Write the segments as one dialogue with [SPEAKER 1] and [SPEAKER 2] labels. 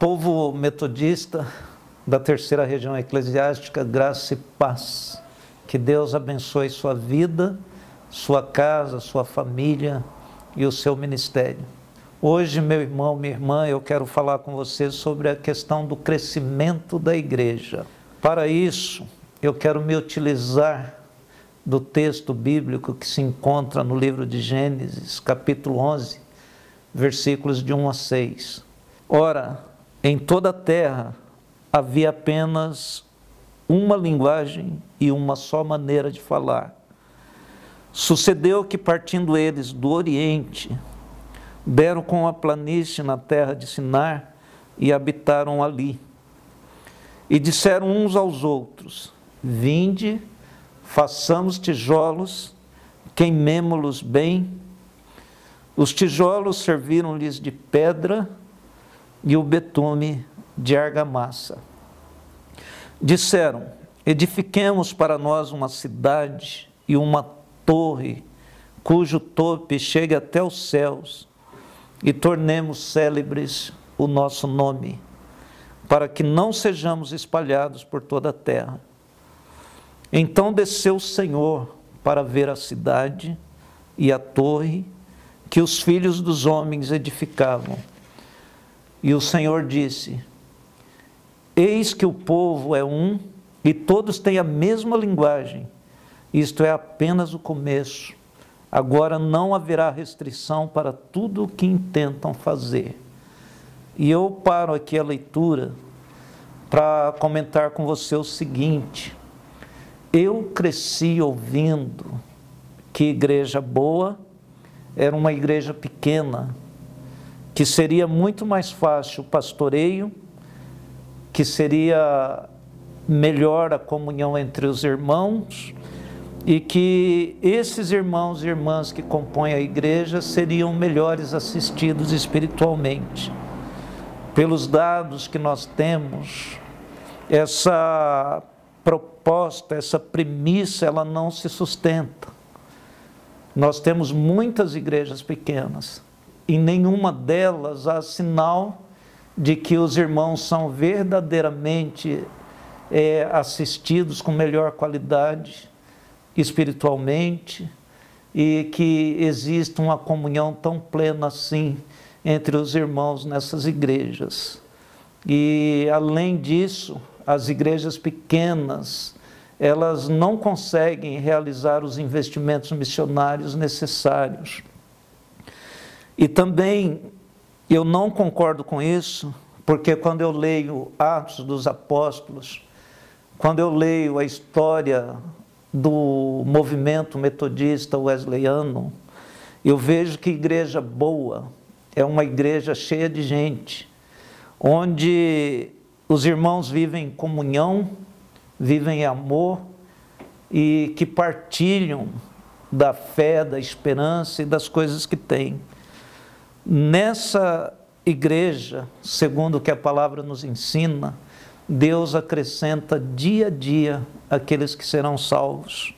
[SPEAKER 1] Povo metodista da terceira região eclesiástica, graça e paz. Que Deus abençoe sua vida, sua casa, sua família e o seu ministério. Hoje, meu irmão, minha irmã, eu quero falar com você sobre a questão do crescimento da igreja. Para isso, eu quero me utilizar do texto bíblico que se encontra no livro de Gênesis, capítulo 11, versículos de 1 a 6. Ora, em toda a terra havia apenas uma linguagem e uma só maneira de falar. Sucedeu que, partindo eles do Oriente, deram com a planície na terra de Sinar e habitaram ali. E disseram uns aos outros: vinde, façamos tijolos, queimemo-los bem. Os tijolos serviram-lhes de pedra e o betume de argamassa. Disseram: edifiquemos para nós uma cidade e uma torre, cujo tope chegue até os céus, e tornemos célebres o nosso nome, para que não sejamos espalhados por toda a terra. Então desceu o Senhor para ver a cidade e a torre que os filhos dos homens edificavam. E o Senhor disse: eis que o povo é um, e todos têm a mesma linguagem. Isto é apenas o começo. Agora não haverá restrição para tudo o que intentam fazer. E eu paro aqui a leitura para comentar com você o seguinte: eu cresci ouvindo que igreja boa era uma igreja pequena, que seria muito mais fácil o pastoreio, que seria melhor a comunhão entre os irmãos, e que esses irmãos e irmãs que compõem a igreja seriam melhores assistidos espiritualmente. Pelos dados que nós temos, essa proposta, essa premissa, ela não se sustenta. Nós temos muitas igrejas pequenas, em nenhuma delas há sinal de que os irmãos são verdadeiramente assistidos com melhor qualidade espiritualmente, e que existe uma comunhão tão plena assim entre os irmãos nessas igrejas. E além disso, as igrejas pequenas, elas não conseguem realizar os investimentos missionários necessários. E também eu não concordo com isso, porque quando eu leio Atos dos Apóstolos, quando eu leio a história do movimento metodista wesleyano, eu vejo que igreja boa é uma igreja cheia de gente, onde os irmãos vivem em comunhão, vivem em amor, e que partilham da fé, da esperança e das coisas que têm. Nessa igreja, segundo o que a palavra nos ensina, Deus acrescenta dia a dia aqueles que serão salvos.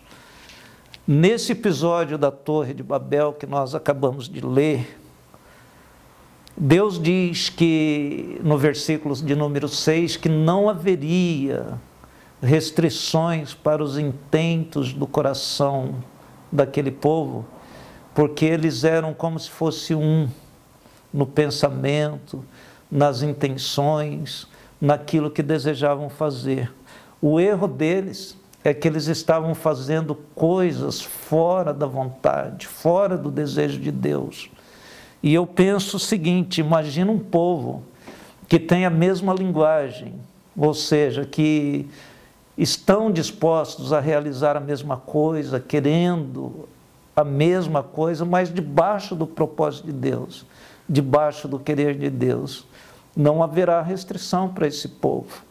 [SPEAKER 1] Nesse episódio da Torre de Babel que nós acabamos de ler, Deus diz que, no versículo de número 6, que não haveria restrições para os intentos do coração daquele povo, porque eles eram como se fosse um no pensamento, nas intenções, naquilo que desejavam fazer. O erro deles é que eles estavam fazendo coisas fora da vontade, fora do desejo de Deus. E eu penso o seguinte: imagina um povo que tem a mesma linguagem, ou seja, que estão dispostos a realizar a mesma coisa, querendo a mesma coisa, mas debaixo do propósito de Deus, debaixo do querer de Deus. Não haverá restrição para esse povo.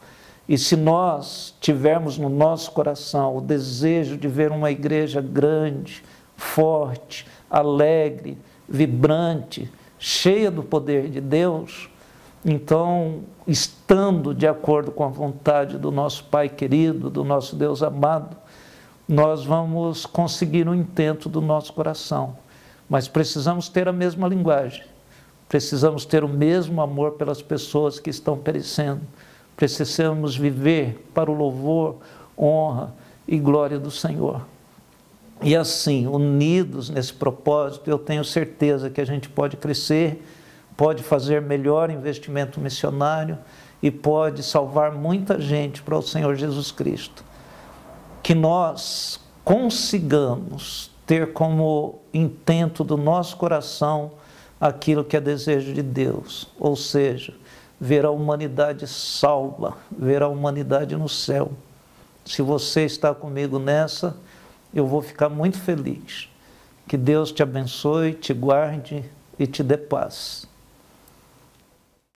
[SPEAKER 1] E se nós tivermos no nosso coração o desejo de ver uma igreja grande, forte, alegre, vibrante, cheia do poder de Deus, então, estando de acordo com a vontade do nosso Pai querido, do nosso Deus amado, nós vamos conseguir o intento do nosso coração. Mas precisamos ter a mesma linguagem, Precisamos ter o mesmo amor pelas pessoas que estão perecendo. Precisamos viver para o louvor, honra e glória do Senhor. E assim, unidos nesse propósito, eu tenho certeza que a gente pode crescer, pode fazer melhor investimento missionário e pode salvar muita gente para o Senhor Jesus Cristo. Que nós consigamos ter como intento do nosso coração aquilo que é desejo de Deus, ou seja, ver a humanidade salva, ver a humanidade no céu. Se você está comigo nessa, eu vou ficar muito feliz. Que Deus te abençoe, te guarde e te dê paz.